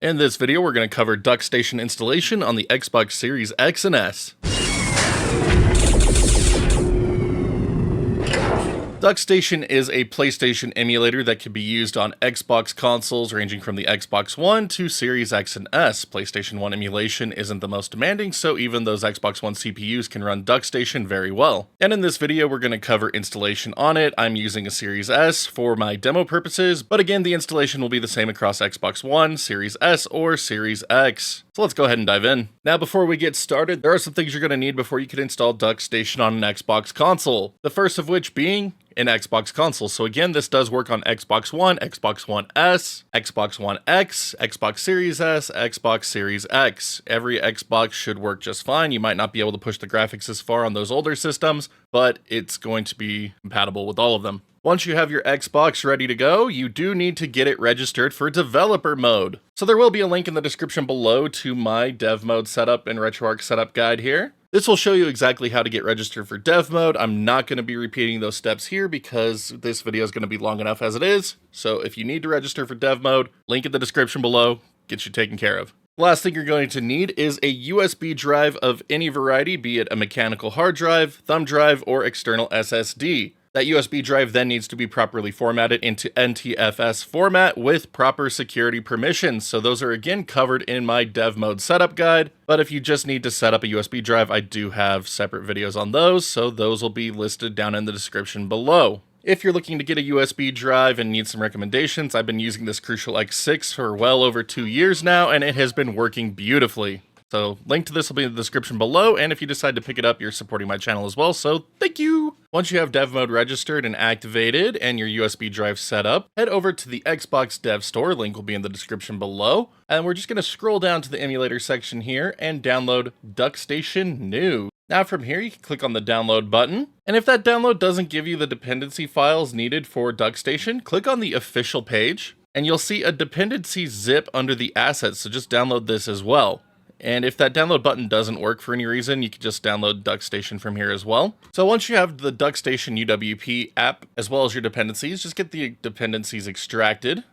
In this video, we're going to cover DuckStation installation on the Xbox Series X and S. DuckStation is a PlayStation emulator that can be used on Xbox consoles ranging from the Xbox One to Series X and S. PlayStation 1 emulation isn't the most demanding, so even those Xbox One CPUs can run DuckStation very well. And in this video, we're going to cover installation on it. I'm using a Series S for my demo purposes, but again, the installation will be the same across Xbox One, Series S, or Series X. So let's go ahead and dive in. Now, before we get started, there are some things you're going to need before you can install DuckStation on an Xbox console. The first of which being an Xbox console. So again, this does work on Xbox One, Xbox One S, Xbox One X, Xbox Series S, Xbox Series X. Every Xbox should work just fine. You might not be able to push the graphics as far on those older systems, but it's going to be compatible with all of them. Once you have your Xbox ready to go, you do need to get it registered for developer mode. So there will be a link in the description below to my dev mode setup and RetroArch setup guide here. This will show you exactly how to get registered for dev mode. I'm not going to be repeating those steps here because this video is going to be long enough as it is. So if you need to register for dev mode, link in the description below, gets you taken care of. The last thing you're going to need is a USB drive of any variety, be it a mechanical hard drive, thumb drive, or external SSD. That USB drive then needs to be properly formatted into NTFS format with proper security permissions. So those are again covered in my dev mode setup guide. But if you just need to set up a USB drive, I do have separate videos on those. So those will be listed down in the description below. If you're looking to get a USB drive and need some recommendations, I've been using this Crucial X6 for well over 2 years now, and it has been working beautifully. So link to this will be in the description below, and if you decide to pick it up, you're supporting my channel as well, so thank you! Once you have dev mode registered and activated and your USB drive set up, head over to the Xbox Dev Store, link will be in the description below, and we're just going to scroll down to the emulator section here and download DuckStation New. Now from here, you can click on the download button, and if that download doesn't give you the dependency files needed for DuckStation, click on the official page, and you'll see a dependency zip under the assets, so just download this as well. And if that download button doesn't work for any reason, you can just download DuckStation from here as well. So once you have the DuckStation UWP app, as well as your dependencies, just get the dependencies extracted.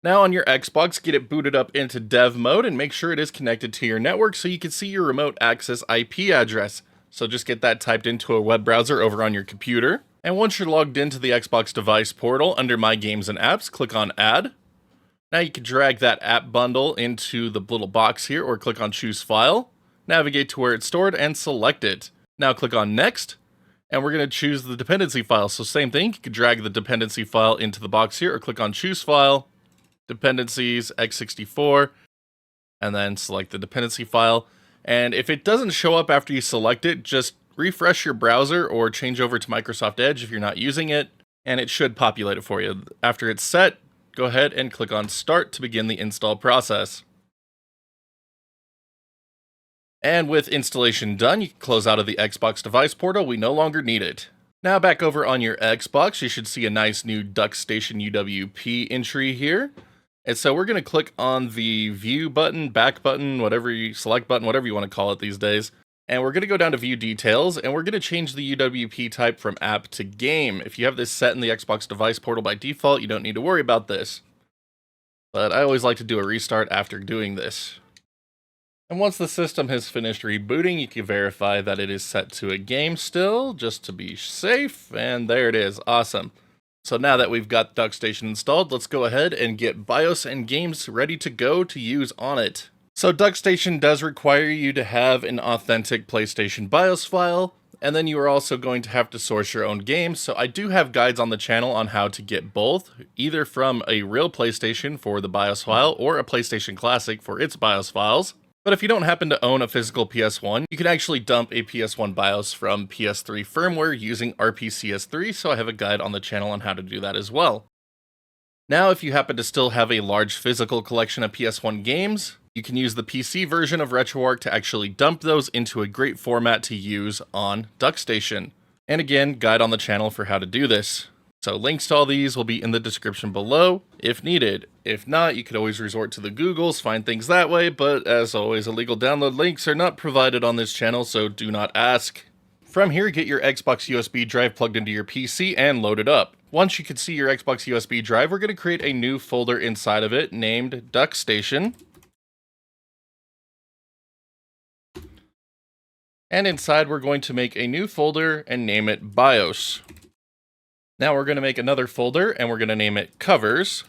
Now on your Xbox, get it booted up into dev mode and make sure it is connected to your network so you can see your remote access IP address. So just get that typed into a web browser over on your computer. And once you're logged into the Xbox device portal, under My Games and Apps, click on Add. Now you can drag that app bundle into the little box here or click on Choose File, navigate to where it's stored and select it. Now click on Next, and we're going to choose the dependency file. So same thing, you can drag the dependency file into the box here or click on Choose File, Dependencies, x64, and then select the dependency file. And if it doesn't show up after you select it, just refresh your browser or change over to Microsoft Edge if you're not using it, and it should populate it for you. After it's set, go ahead and click on Start to begin the install process. And with installation done, you can close out of the Xbox device portal. We no longer need it. Now back over on your Xbox, you should see a nice new DuckStation UWP entry here. And so we're going to click on the View button, Back button, Select button, whatever you want to call it these days. And we're going to go down to View Details, and we're going to change the UWP type from App to Game. If you have this set in the Xbox device portal by default, you don't need to worry about this. But I always like to do a restart after doing this. And once the system has finished rebooting, you can verify that it is set to a game still, just to be safe, and there it is. Awesome. So now that we've got DuckStation installed, let's go ahead and get BIOS and games ready to go to use on it. So DuckStation does require you to have an authentic PlayStation BIOS file, and then you are also going to have to source your own games. So I do have guides on the channel on how to get both, either from a real PlayStation for the BIOS file or a PlayStation Classic for its BIOS files. But if you don't happen to own a physical PS1, you can actually dump a PS1 BIOS from PS3 firmware using RPCS3, so I have a guide on the channel on how to do that as well. Now, if you happen to still have a large physical collection of PS1 games, you can use the PC version of RetroArch to actually dump those into a great format to use on DuckStation. And again, guide on the channel for how to do this. So links to all these will be in the description below if needed. If not, you could always resort to the Googles, find things that way, but as always, illegal download links are not provided on this channel, so do not ask. From here, get your Xbox USB drive plugged into your PC and load it up. once you can see your Xbox USB drive, we're going to create a new folder inside of it named DuckStation. And inside, we're going to make a new folder and name it BIOS. Now we're going to make another folder and we're going to name it Covers.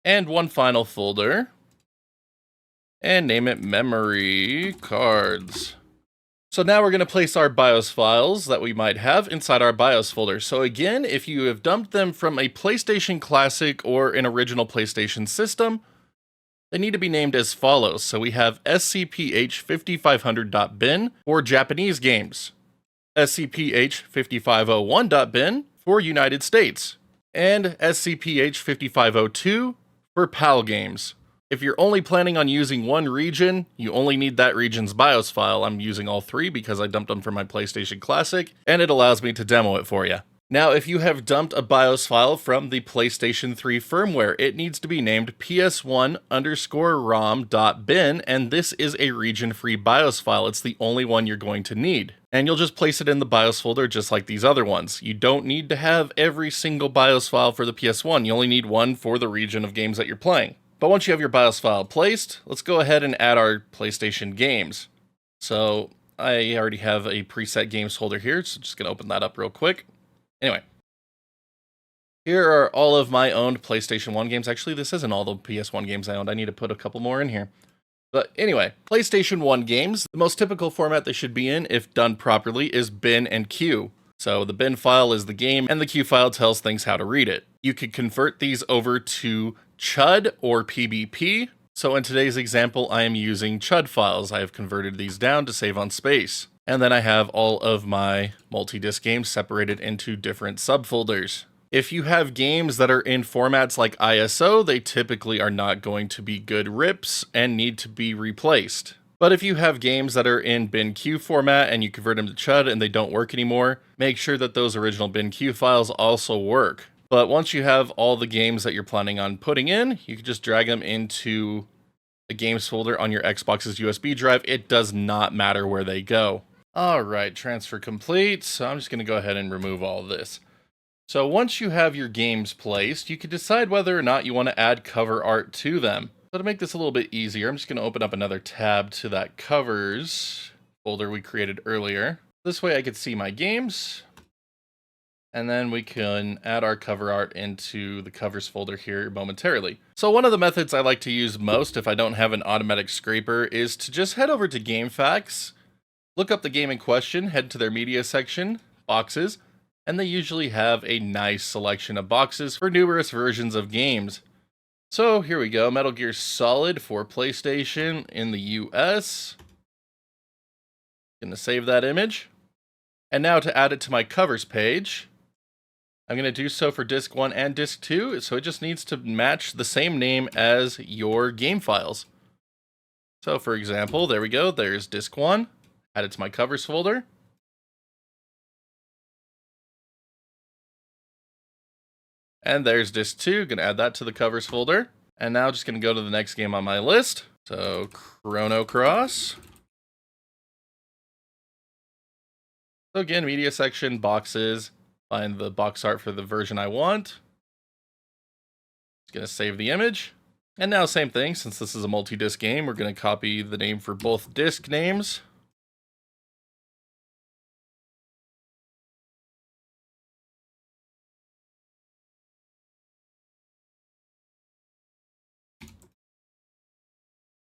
And one final folder and name it Memory Cards. So now we're going to place our BIOS files that we might have inside our BIOS folder. So again, if you have dumped them from a PlayStation Classic or an original PlayStation system, they need to be named as follows. So we have scph5500.bin for Japanese games, scph5501.bin for United States, and scph5502 for PAL games. If you're only planning on using one region, you only need that region's BIOS file. I'm using all three because I dumped them from my PlayStation Classic, and it allows me to demo it for you. Now, if you have dumped a BIOS file from the PlayStation 3 firmware, it needs to be named ps1_rom.bin, and this is a region-free BIOS file. It's the only one you're going to need. And you'll just place it in the BIOS folder just like these other ones. You don't need to have every single BIOS file for the PS1. You only need one for the region of games that you're playing. But once you have your BIOS file placed, let's go ahead and add our PlayStation games. So I already have a preset games folder here, so just gonna open that up real quick. Anyway, here are all of my owned PlayStation 1 games. Actually, this isn't all the PS1 games I owned. I need to put a couple more in here. But anyway, PlayStation 1 games, the most typical format they should be in, if done properly, is bin and queue. So the bin file is the game, and the queue file tells things how to read it. You could convert these over to CHUD or PBP. So in today's example, I am using CHUD files. I have converted these down to save on space. And then I have all of my multi-disc games separated into different subfolders. If you have games that are in formats like ISO, they typically are not going to be good rips and need to be replaced. But if you have games that are in bin-queue format and you convert them to CHUD and they don't work anymore, make sure that those original bin-queue files also work. But once you have all the games that you're planning on putting in, you can just drag them into the games folder on your Xbox's USB drive. It does not matter where they go. All right, transfer complete. So I'm just going to go ahead and remove all this. So once you have your games placed, you can decide whether or not you want to add cover art to them. So to make this a little bit easier, I'm just going to open up another tab to that covers folder we created earlier. This way I can see my games. And then we can add our cover art into the covers folder here momentarily. So one of the methods I like to use most if I don't have an automatic scraper is to just head over to GameFAQs, look up the game in question, head to their media section, boxes, and they usually have a nice selection of boxes for numerous versions of games. So here we go, Metal Gear Solid for PlayStation in the US. Gonna save that image. And now to add it to my covers page, I'm going to do so for Disc 1 and Disc 2, so it just needs to match the same name as your game files. So for example, there we go, there's Disc 1, add it to my covers folder. And there's Disc 2, going to add that to the covers folder. And now just going to go to the next game on my list, so Chrono Cross. So again, media section, boxes. Find the box art for the version I want. Just gonna save the image. And now same thing, since this is a multi-disc game, we're gonna copy the name for both disc names.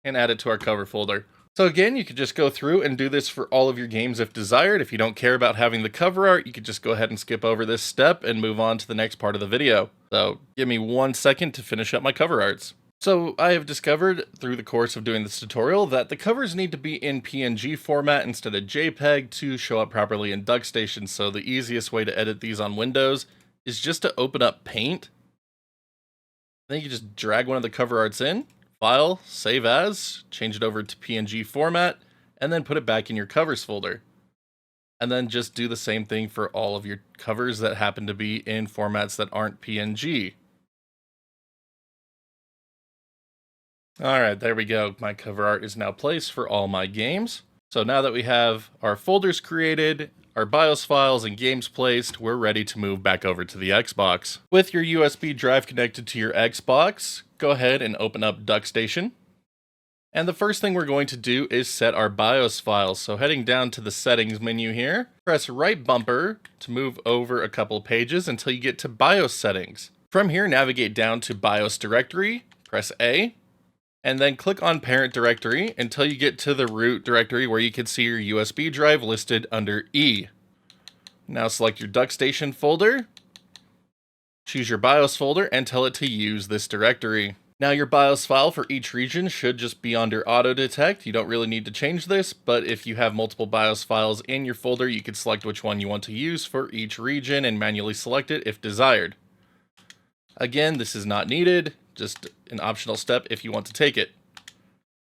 And add it to our cover folder. So again, you could just go through and do this for all of your games if desired. If you don't care about having the cover art, you could just go ahead and skip over this step and move on to the next part of the video. So give me 1 second to finish up my cover arts. So I have discovered through the course of doing this tutorial that the covers need to be in PNG format instead of JPEG to show up properly in DuckStation. So the easiest way to edit these on Windows is just to open up Paint. Then you can just drag one of the cover arts in. File, save as, change it over to PNG format, and then put it back in your covers folder. And then just do the same thing for all of your covers that happen to be in formats that aren't PNG. Alright, there we go. My cover art is now placed for all my games. So now that we have our folders created, our BIOS files and games placed, we're ready to move back over to the Xbox. With your USB drive connected to your Xbox, go ahead and open up DuckStation. And the first thing we're going to do is set our BIOS files. So heading down to the settings menu here, press right bumper to move over a couple pages until you get to BIOS settings. From here, navigate down to BIOS directory, press A, and then click on parent directory until you get to the root directory where you can see your USB drive listed under E. Now select your DuckStation folder, choose your BIOS folder, and tell it to use this directory. Now your BIOS file for each region should just be under auto detect. You don't really need to change this, but if you have multiple BIOS files in your folder, you can select which one you want to use for each region and manually select it if desired. Again, this is not needed, just an optional step if you want to take it.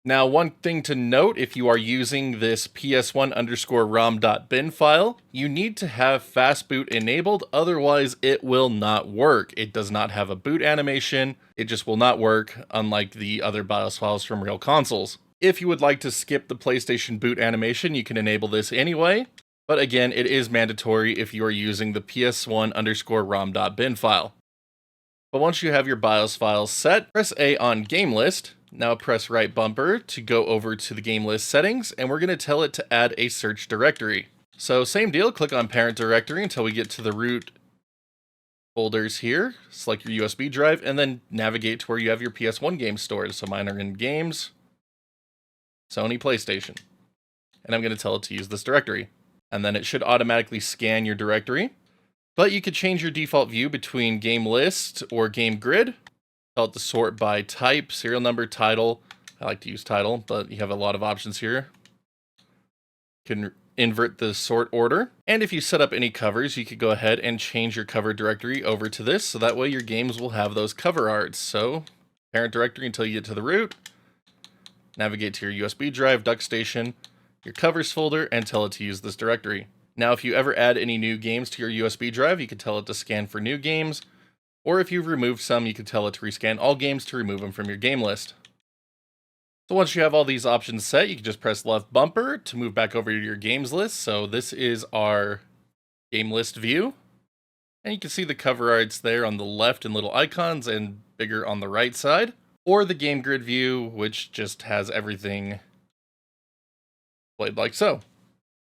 Now, one thing to note, if you are using this ps1_rom.bin file, you need to have fast boot enabled, otherwise it will not work. It does not have a boot animation, it just will not work, unlike the other BIOS files from real consoles. If you would like to skip the PlayStation boot animation, you can enable this anyway, but again, it is mandatory if you are using the ps1_rom.bin file. But once you have your BIOS files set, press A on Game List. Now press right bumper to go over to the game list settings, and we're going to tell it to add a search directory. So same deal, click on parent directory until we get to the root folders here. Select your USB drive, and then navigate to where you have your PS1 games stored. So mine are in Games, Sony, PlayStation. And I'm going to tell it to use this directory. And then it should automatically scan your directory. But you could change your default view between game list or game grid. Tell it to sort by type, serial number, title. I like to use title, but you have a lot of options here. You can invert the sort order. And if you set up any covers, you could go ahead and change your cover directory over to this, so that way your games will have those cover arts. So parent directory until you get to the root. Navigate to your USB drive, DuckStation, your covers folder, and tell it to use this directory. Now, if you ever add any new games to your USB drive, you can tell it to scan for new games, or if you've removed some, you can tell it to rescan all games to remove them from your game list. So once you have all these options set, you can just press left bumper to move back over to your games list. So this is our game list view, and you can see the cover arts there on the left in little icons and bigger on the right side, or the game grid view, which just has everything played like so.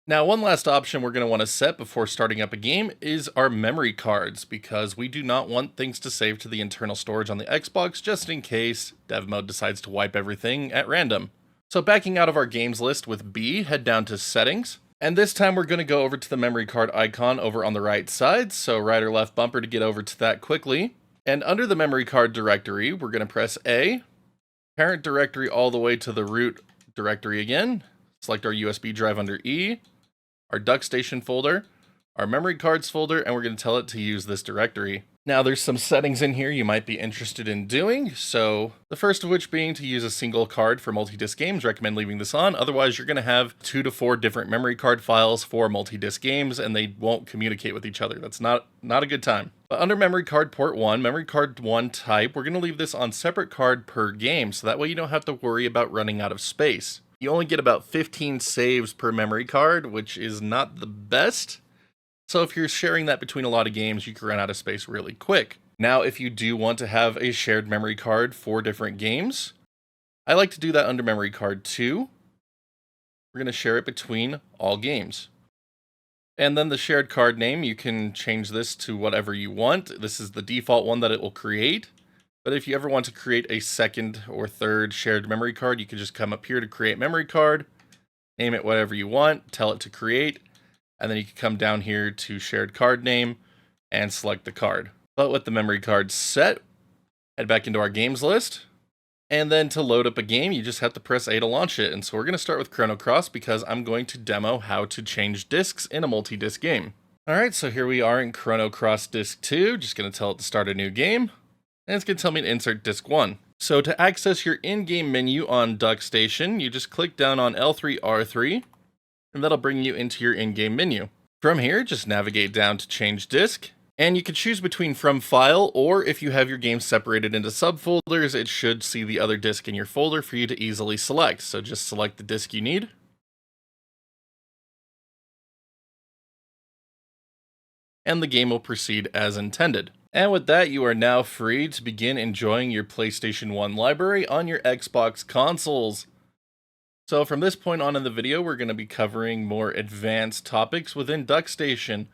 Now, one last option we're going to want to set before starting up a game is our memory cards, because we do not want things to save to the internal storage on the Xbox just in case dev mode decides to wipe everything at random. So backing out of our games list with B, head down to settings, and this time we're going to go over to the memory card icon over on the right side, so right or left bumper to get over to that quickly. And under the memory card directory, we're going to press A, parent directory all the way to the root directory again, select our USB drive under E, our DuckStation folder, our memory cards folder, and we're going to tell it to use this directory. Now, there's some settings in here you might be interested in doing, so the first of which being to use a single card for multi-disc games. Recommend leaving this on, otherwise you're going to have 2 to 4 different memory card files for multi-disc games, and they won't communicate with each other. That's not a good time. But under memory card port 1, memory card 1 type, we're going to leave this on separate card per game, so that way you don't have to worry about running out of space. You only get about 15 saves per memory card, which is not the best. So if you're sharing that between a lot of games, you can run out of space really quick. Now, if you do want to have a shared memory card for different games, I like to do that under memory card 2. We're going to share it between all games. And then the shared card name, you can change this to whatever you want. This is the default one that it will create. But if you ever want to create a second or third shared memory card, you can just come up here to create memory card, name it whatever you want, tell it to create, and then you can come down here to shared card name and select the card. But with the memory card set, head back into our games list, and then to load up a game, you just have to press A to launch it. And so we're going to start with Chrono Cross because I'm going to demo how to change discs in a multi-disc game. All right, so here we are in Chrono Cross Disc 2, just going to tell it to start a new game. And it's going to tell me to insert Disc 1. So to access your in-game menu on DuckStation, you just click down on L3, R3, and that'll bring you into your in-game menu. From here, just navigate down to Change Disc, and you can choose between From File, or if you have your game separated into subfolders, it should see the other disc in your folder for you to easily select. So just select the disc you need. and the game will proceed as intended. And with that, you are now free to begin enjoying your PlayStation 1 library on your Xbox consoles. So from this point on in the video, we're going to be covering more advanced topics within DuckStation.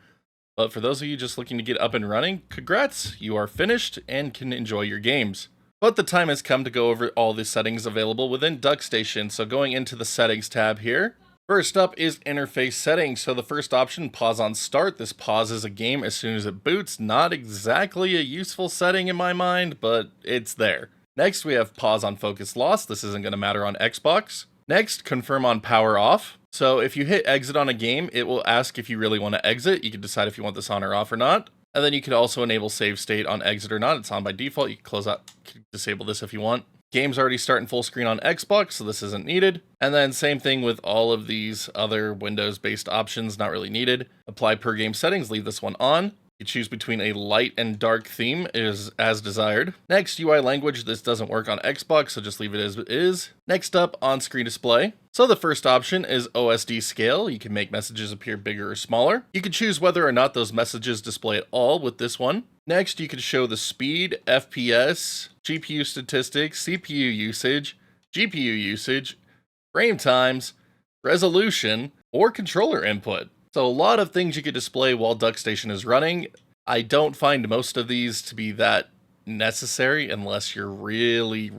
But for those of you just looking to get up and running, congrats, you are finished and can enjoy your games. But the time has come to go over all the settings available within DuckStation, so going into the Settings tab here. First up is Interface Settings, so the first option, Pause on Start. This pauses a game as soon as it boots. Not exactly a useful setting in my mind, but it's there. Next, we have Pause on Focus Loss. This isn't going to matter on Xbox. Next, Confirm on Power Off. So if you hit exit on a game, it will ask if you really want to exit. You can decide if you want this on or off or not. And then you can also enable save state on exit or not. It's on by default. You can close out, disable this if you want. Game's already starting full screen on Xbox, so this isn't needed. And then same thing with all of these other Windows-based options, not really needed. Apply per game settings, leave this one on. You choose between a light and dark theme as desired. Next, UI language. This doesn't work on Xbox, so just leave it as it is. Next up, on-screen display. So the first option is OSD scale. You can make messages appear bigger or smaller. You can choose whether or not those messages display at all with this one. Next, you can show the speed, FPS, GPU statistics, CPU usage, GPU usage, frame times, resolution, or controller input. So a lot of things you could display while DuckStation is running. I don't find most of these to be that necessary unless you're really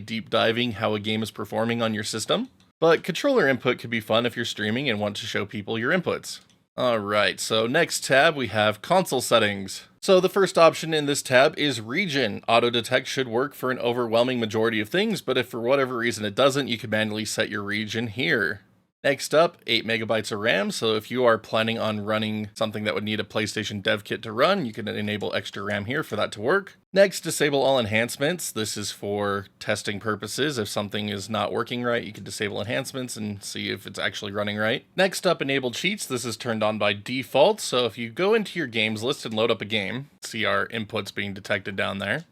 deep diving how a game is performing on your system. But controller input could be fun if you're streaming and want to show people your inputs. Alright, so next tab we have console settings. So the first option in this tab is region. Auto detect should work for an overwhelming majority of things, but if for whatever reason it doesn't, you can manually set your region here. Next up, 8 megabytes of RAM, so if you are planning on running something that would need a PlayStation dev kit to run, you can enable extra RAM here for that to work. Next, disable all enhancements. This is for testing purposes. If something is not working right, you can disable enhancements and see if it's actually running right. Next up, enable cheats. This is turned on by default, so if you go into your games list and load up a game, see our inputs being detected down there.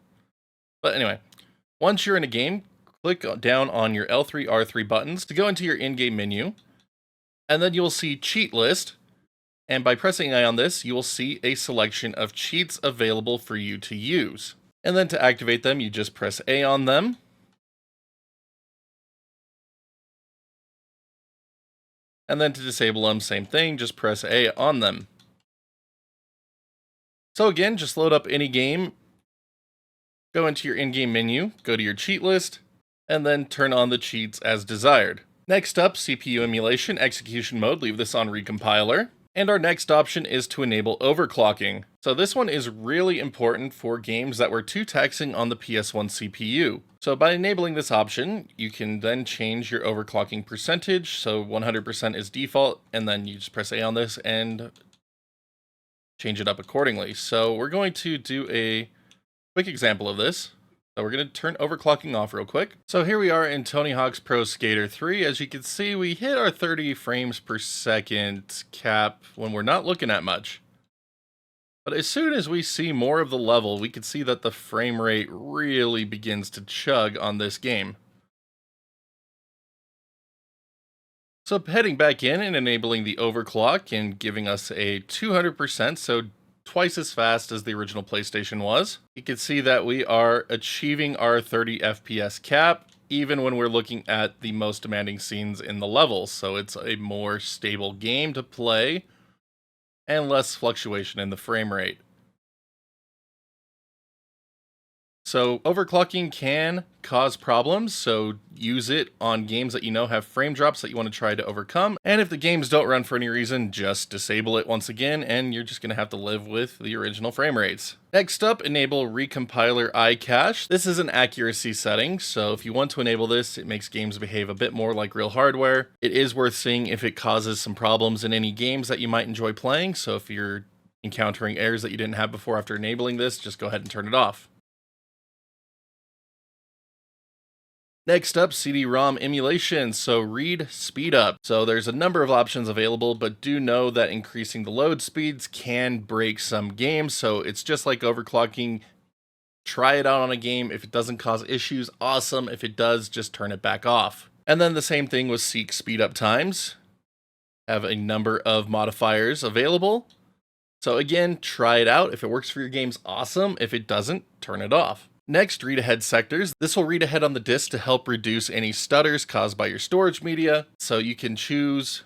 But anyway, once you're in a game, click down on your L3, R3 buttons to go into your in-game menu, and then you will see Cheat List, and by pressing I on this, you will see a selection of cheats available for you to use. And then to activate them, you just press A on them, and then to disable them, same thing, just press A on them. So again, just load up any game, go into your in-game menu, go to your cheat list, and then turn on the cheats as desired. Next up, CPU emulation, execution mode, leave this on recompiler. And our next option is to enable overclocking. So this one is really important for games that were too taxing on the PS1 CPU. So by enabling this option, you can then change your overclocking percentage. So 100% is default, and then you just press A on this and change it up accordingly. So we're going to do a quick example of this. So we're going to turn overclocking off real quick. So here we are in Tony Hawk's Pro Skater 3. As you can see, we hit our 30 frames per second cap when we're not looking at much. But as soon as we see more of the level, we can see that the frame rate really begins to chug on this game. So heading back in and enabling the overclock and giving us a 200%, so twice as fast as the original PlayStation was. You can see that we are achieving our 30 FPS cap, even when we're looking at the most demanding scenes in the levels. So it's a more stable game to play and less fluctuation in the frame rate. So overclocking can cause problems, so use it on games that you know have frame drops that you want to try to overcome. And if the games don't run for any reason, just disable it once again, and you're just going to have to live with the original frame rates. Next up, enable Recompiler iCache. This is an accuracy setting, so if you want to enable this, it makes games behave a bit more like real hardware. It is worth seeing if it causes some problems in any games that you might enjoy playing, so if you're encountering errors that you didn't have before after enabling this, just go ahead and turn it off. Next up, CD-ROM emulation, so read speed up. So there's a number of options available, but do know that increasing the load speeds can break some games, so it's just like overclocking. Try it out on a game. If it doesn't cause issues, awesome. If it does, just turn it back off. And then the same thing with seek speed up times. Have a number of modifiers available. So again, try it out. If it works for your games, awesome. If it doesn't, turn it off. Next, read ahead sectors. This will read ahead on the disk to help reduce any stutters caused by your storage media. So you can choose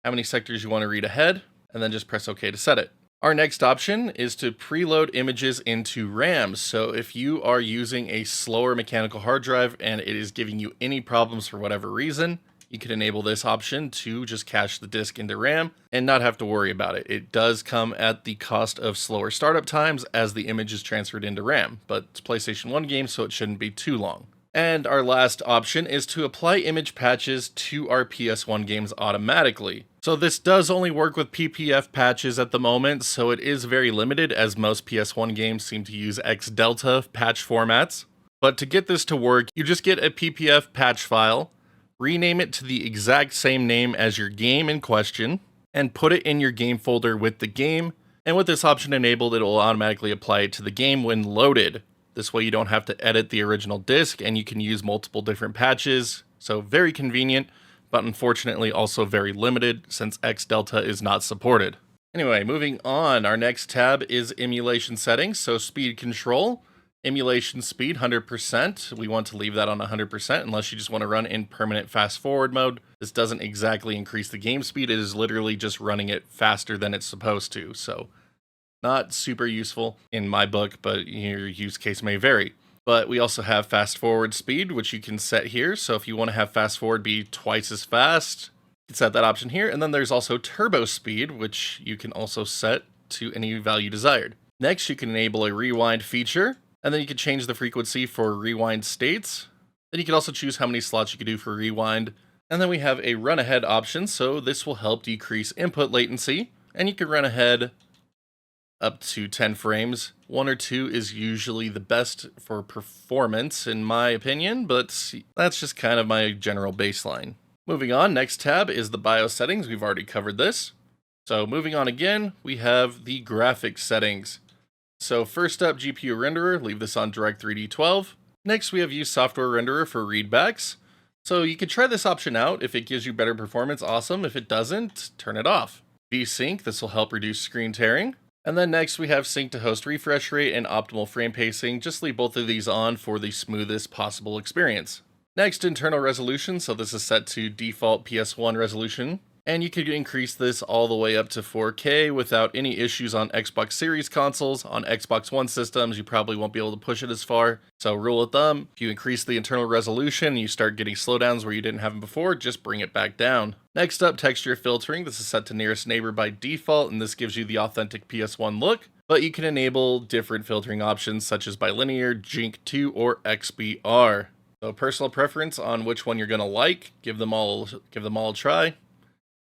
how many sectors you want to read ahead, and then just press OK to set it. Our next option is to preload images into RAM. So if you are using a slower mechanical hard drive and it is giving you any problems for whatever reason, you can enable this option to just cache the disk into RAM and not have to worry about it. It does come at the cost of slower startup times as the image is transferred into RAM, but it's a PlayStation 1 game, so it shouldn't be too long. And our last option is to apply image patches to our PS1 games automatically. So this does only work with PPF patches at the moment, so it is very limited as most PS1 games seem to use X-Delta patch formats. But to get this to work, you just get a PPF patch file, rename it to the exact same name as your game in question, and put it in your game folder with the game. And with this option enabled, it will automatically apply it to the game when loaded. This way you don't have to edit the original disk and you can use multiple different patches. So very convenient, but unfortunately also very limited since X-Delta is not supported. Anyway, moving on, our next tab is emulation settings. So speed control, emulation speed 100%. We want to leave that on 100% unless you just want to run in permanent fast forward mode. This doesn't exactly increase the game speed. It is literally just running it faster than it's supposed to. So not super useful in my book, but your use case may vary. But we also have fast forward speed, which you can set here. So if you want to have fast forward be twice as fast, you can set that option here. And then there's also turbo speed, which you can also set to any value desired. Next, you can enable a rewind feature, and then you can change the frequency for rewind states. Then you can also choose how many slots you can do for rewind. And then we have a run ahead option. So this will help decrease input latency, and you can run ahead up to 10 frames. 1 or 2 is usually the best for performance in my opinion, but that's just kind of my general baseline. Moving on, next tab is the BIOS settings. We've already covered this. So moving on again, we have the graphics settings. So first up, GPU renderer, leave this on Direct3D 12. Next, we have use software renderer for readbacks. So you can try this option out. If it gives you better performance, awesome. If it doesn't, turn it off. VSync, this will help reduce screen tearing. And then next we have sync to host refresh rate and optimal frame pacing. Just leave both of these on for the smoothest possible experience. Next, internal resolution. So this is set to default PS1 resolution. And you could increase this all the way up to 4K without any issues on Xbox Series consoles. On Xbox One systems, you probably won't be able to push it as far. So rule of thumb, if you increase the internal resolution and you start getting slowdowns where you didn't have them before, just bring it back down. Next up, texture filtering. This is set to nearest neighbor by default, and this gives you the authentic PS1 look. But you can enable different filtering options such as bilinear, Jink 2, or XBR. So personal preference on which one you're going to like. Give them all a try.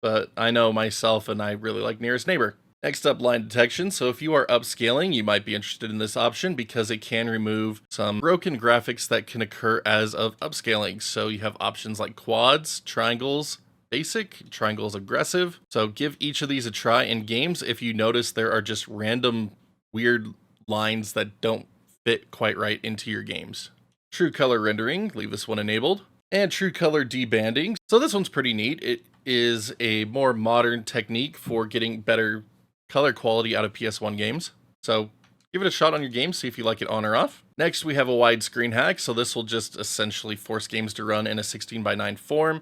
But I know myself and I really like nearest neighbor. Next up, line detection. So if you are upscaling, you might be interested in this option because it can remove some broken graphics that can occur as of upscaling. So you have options like quads, triangles, basic, triangles aggressive. So give each of these a try in games if you notice there are just random weird lines that don't fit quite right into your games. True color rendering, leave this one enabled. And true color debanding. So this one's pretty neat. It is a more modern technique for getting better color quality out of PS1 games. So give it a shot on your game, see if you like it on or off. Next, we have a widescreen hack. So this will just essentially force games to run in a 16:9 form,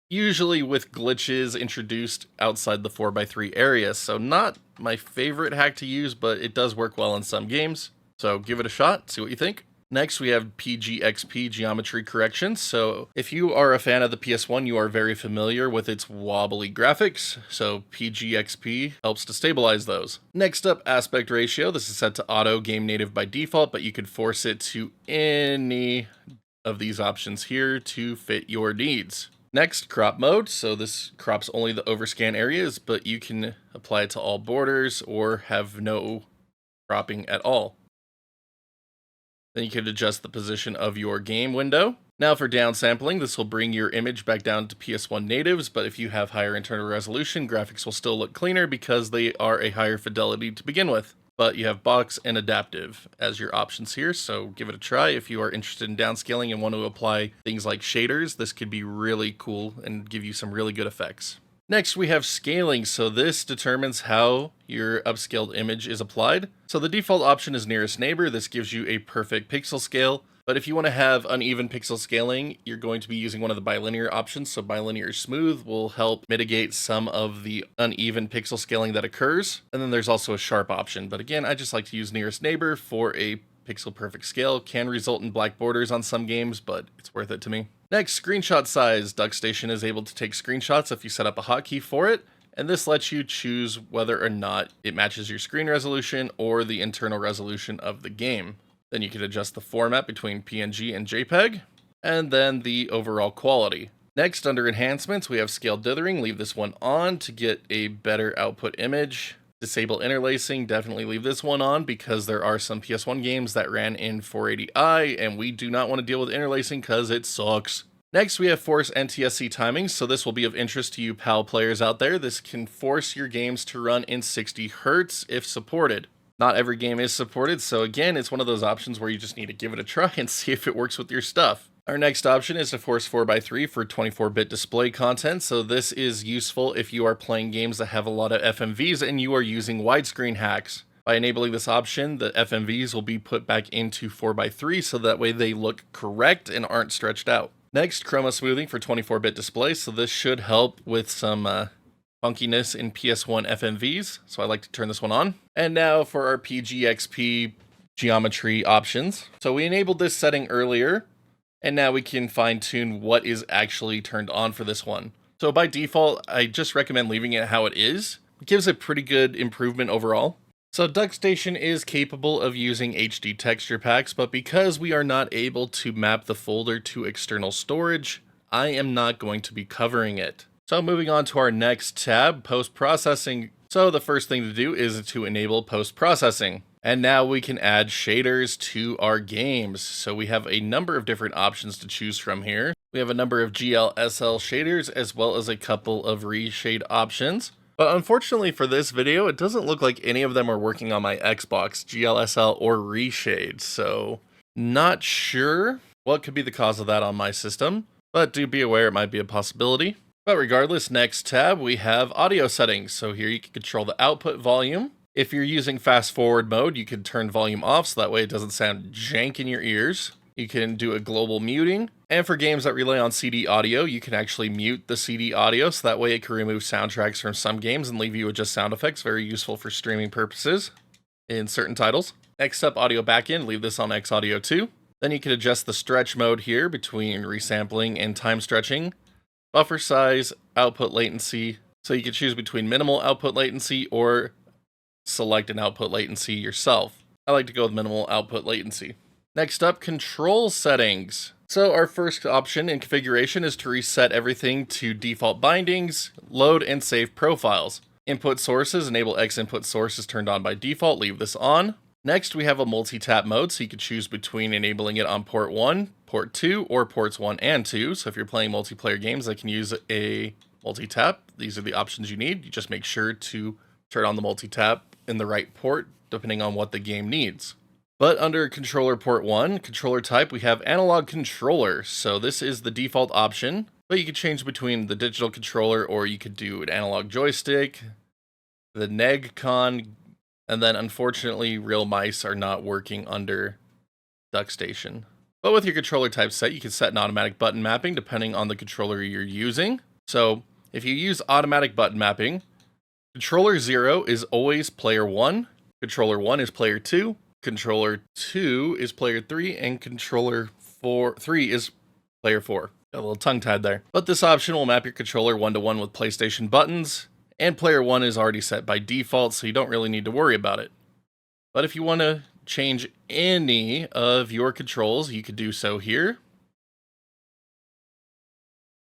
usually with glitches introduced outside the 4:3 area. So not my favorite hack to use, but it does work well in some games. So give it a shot, see what you think. Next, we have PGXP geometry corrections. So if you are a fan of the PS1, you are very familiar with its wobbly graphics. So PGXP helps to stabilize those. Next up, aspect ratio. This is set to auto game native by default, but you could force it to any of these options here to fit your needs. Next, crop mode. So this crops only the overscan areas, but you can apply it to all borders or have no cropping at all. Then you can adjust the position of your game window. Now for downsampling, this will bring your image back down to PS1 natives, but if you have higher internal resolution, graphics will still look cleaner because they are a higher fidelity to begin with. But you have box and adaptive as your options here, so give it a try. If you are interested in downscaling and want to apply things like shaders, this could be really cool and give you some really good effects. Next, we have scaling. So this determines how your upscaled image is applied. So the default option is nearest neighbor. This gives you a perfect pixel scale. But if you want to have uneven pixel scaling, you're going to be using one of the bilinear options. So bilinear smooth will help mitigate some of the uneven pixel scaling that occurs. And then there's also a sharp option. But again, I just like to use nearest neighbor for a pixel perfect scale. Can result in black borders on some games, but it's worth it to me. Next, screenshot size. DuckStation is able to take screenshots if you set up a hotkey for it. And this lets you choose whether or not it matches your screen resolution or the internal resolution of the game. Then you can adjust the format between PNG and JPEG, and then the overall quality. Next, under enhancements, we have scale dithering. Leave this one on to get a better output image. Disable interlacing, definitely leave this one on because there are some PS1 games that ran in 480i, and we do not want to deal with interlacing because it sucks. Next, we have force NTSC timing, so this will be of interest to you PAL players out there. This can force your games to run in 60 Hz if supported. Not every game is supported, so again, it's one of those options where you just need to give it a try and see if it works with your stuff. Our next option is to force 4x3 for 24-bit display content, so this is useful if you are playing games that have a lot of FMVs and you are using widescreen hacks. By enabling this option, the FMVs will be put back into 4x3 so that way they look correct and aren't stretched out. Next, chroma smoothing for 24-bit display, so this should help with some funkiness in PS1 FMVs, so I like to turn this one on. And now for our PGXP geometry options. So we enabled this setting earlier, and now we can fine tune what is actually turned on for this one. So by default, I just recommend leaving it how it is. It gives a pretty good improvement overall. So DuckStation is capable of using HD texture packs, but because we are not able to map the folder to external storage, I am not going to be covering it. So moving on to our next tab, post-processing. So the first thing to do is to enable post-processing. And now we can add shaders to our games. So we have a number of different options to choose from here. We have a number of GLSL shaders as well as a couple of reshade options. But unfortunately for this video, it doesn't look like any of them are working on my Xbox, GLSL or reshade. So not sure what could be the cause of that on my system, but do be aware it might be a possibility. But regardless, next tab, we have audio settings. So here you can control the output volume. If you're using fast forward mode, you can turn volume off so that way it doesn't sound jank in your ears. You can do a global muting. And for games that rely on CD audio, you can actually mute the CD audio so that way it can remove soundtracks from some games and leave you with just sound effects. Very useful for streaming purposes in certain titles. Next up, audio backend. Leave this on X Audio 2. Then you can adjust the stretch mode here between resampling and time stretching. Buffer size, output latency. So you can choose between minimal output latency or select an output latency yourself. I like to go with minimal output latency. Next up, control settings. So our first option in configuration is to reset everything to default bindings, load and save profiles. Input sources, enable X input sources turned on by default, leave this on. Next, we have a multi-tap mode, so you can choose between enabling it on port 1, port 2, or ports 1 and 2. So if you're playing multiplayer games that can use a multi-tap, these are the options you need. You just make sure to turn on the multi-tap in the right port, depending on what the game needs. But under controller port 1, controller type, we have analog controller. So this is the default option, but you can change between the digital controller or you could do an analog joystick, the NegCon, and then unfortunately real mice are not working under DuckStation. But with your controller type set, you can set an automatic button mapping depending on the controller you're using. So if you use automatic button mapping, controller 0 is always player 1, controller 1 is player 2, controller 2 is player 3, and controller 3 is player 4. Got a little tongue-tied there. But this option will map your controller 1-to-1 with PlayStation buttons, and player 1 is already set by default, so you don't really need to worry about it. But if you want to change any of your controls, you could do so here.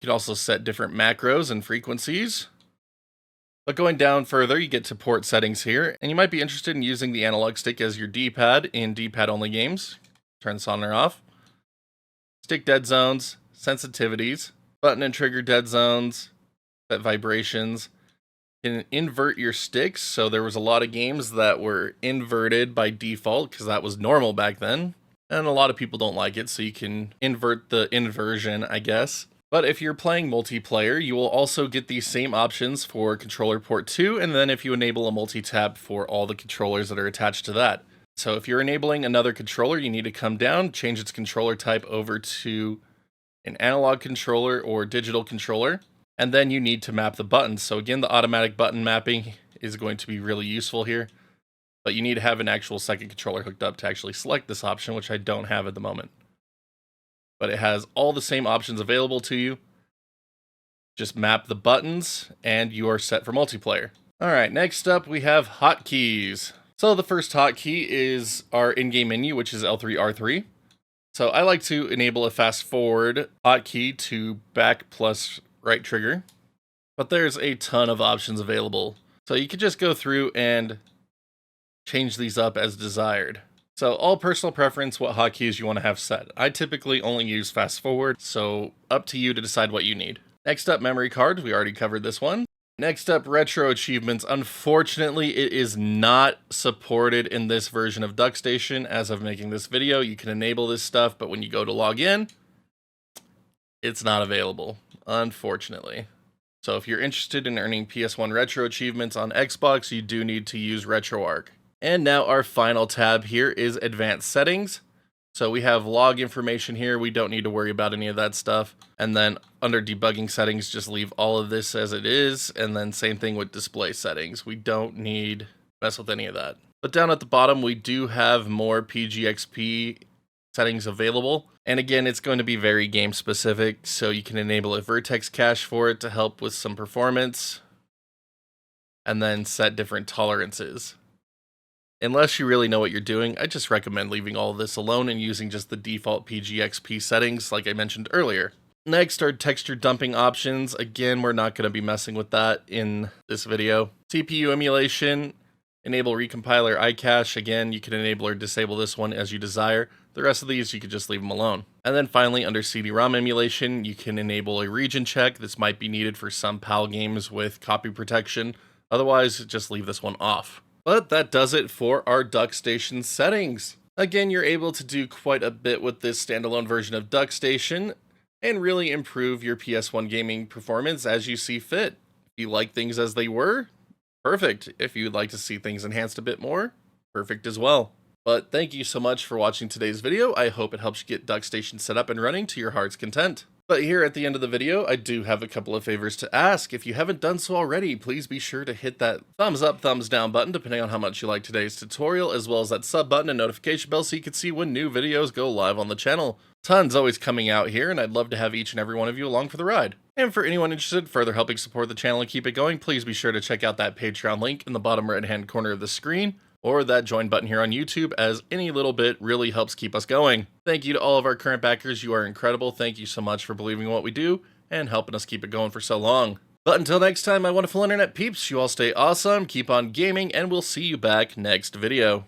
You can also set different macros and frequencies. But going down further, you get to port settings here, and you might be interested in using the analog stick as your D-pad in D-pad only games. Turn this on or off. Stick dead zones, sensitivities, button and trigger dead zones, set vibrations. You can invert your sticks, so there was a lot of games that were inverted by default because that was normal back then, and a lot of people don't like it, so you can invert the inversion, I guess. But if you're playing multiplayer, you will also get these same options for controller port 2, and then if you enable a multi-tap for all the controllers that are attached to that. So if you're enabling another controller, you need to come down, change its controller type over to an analog controller or digital controller, and then you need to map the buttons. So again, the automatic button mapping is going to be really useful here, but you need to have an actual second controller hooked up to actually select this option, which I don't have at the moment. But it has all the same options available to you. Just map the buttons and you are set for multiplayer. All right, next up we have hotkeys. So the first hotkey is our in-game menu, which is L3, R3. So I like to enable a fast forward hotkey to back plus right trigger, but there's a ton of options available. So you could just go through and change these up as desired. So all personal preference what hotkeys you want to have set. I typically only use fast forward, so up to you to decide what you need. Next up, memory cards. We already covered this one. Next up, retro achievements. Unfortunately, it is not supported in this version of DuckStation as of making this video. You can enable this stuff, but when you go to log in, it's not available, unfortunately. So if you're interested in earning PS1 retro achievements on Xbox, you do need to use RetroArch. And now our final tab here is advanced settings. So we have log information here. We don't need to worry about any of that stuff. And then under debugging settings, just leave all of this as it is. And then same thing with display settings. We don't need to mess with any of that. But down at the bottom, we do have more PGXP settings available. And again, it's going to be very game specific. So you can enable a vertex cache for it to help with some performance. And then set different tolerances. Unless you really know what you're doing, I just recommend leaving all of this alone and using just the default PGXP settings like I mentioned earlier. Next are texture dumping options. Again, we're not going to be messing with that in this video. CPU emulation, enable recompiler iCache. Again, you can enable or disable this one as you desire. The rest of these, you could just leave them alone. And then finally, under CD-ROM emulation, you can enable a region check. This might be needed for some PAL games with copy protection. Otherwise, just leave this one off. But that does it for our DuckStation settings. Again, you're able to do quite a bit with this standalone version of DuckStation and really improve your PS1 gaming performance as you see fit. If you like things as they were, perfect. If you'd like to see things enhanced a bit more, perfect as well. But thank you so much for watching today's video. I hope it helps you get DuckStation set up and running to your heart's content. But here at the end of the video, I do have a couple of favors to ask. If you haven't done so already, please be sure to hit that thumbs up, thumbs down button, depending on how much you like today's tutorial, as well as that sub button and notification bell so you can see when new videos go live on the channel. Tons always coming out here, and I'd love to have each and every one of you along for the ride. And for anyone interested in further helping support the channel and keep it going, please be sure to check out that Patreon link in the bottom right-hand corner of the screen, or that join button here on YouTube, as any little bit really helps keep us going. Thank you to all of our current backers. You are incredible. Thank you so much for believing in what we do and helping us keep it going for so long. But until next time, my wonderful internet peeps, you all stay awesome, keep on gaming, and we'll see you back next video.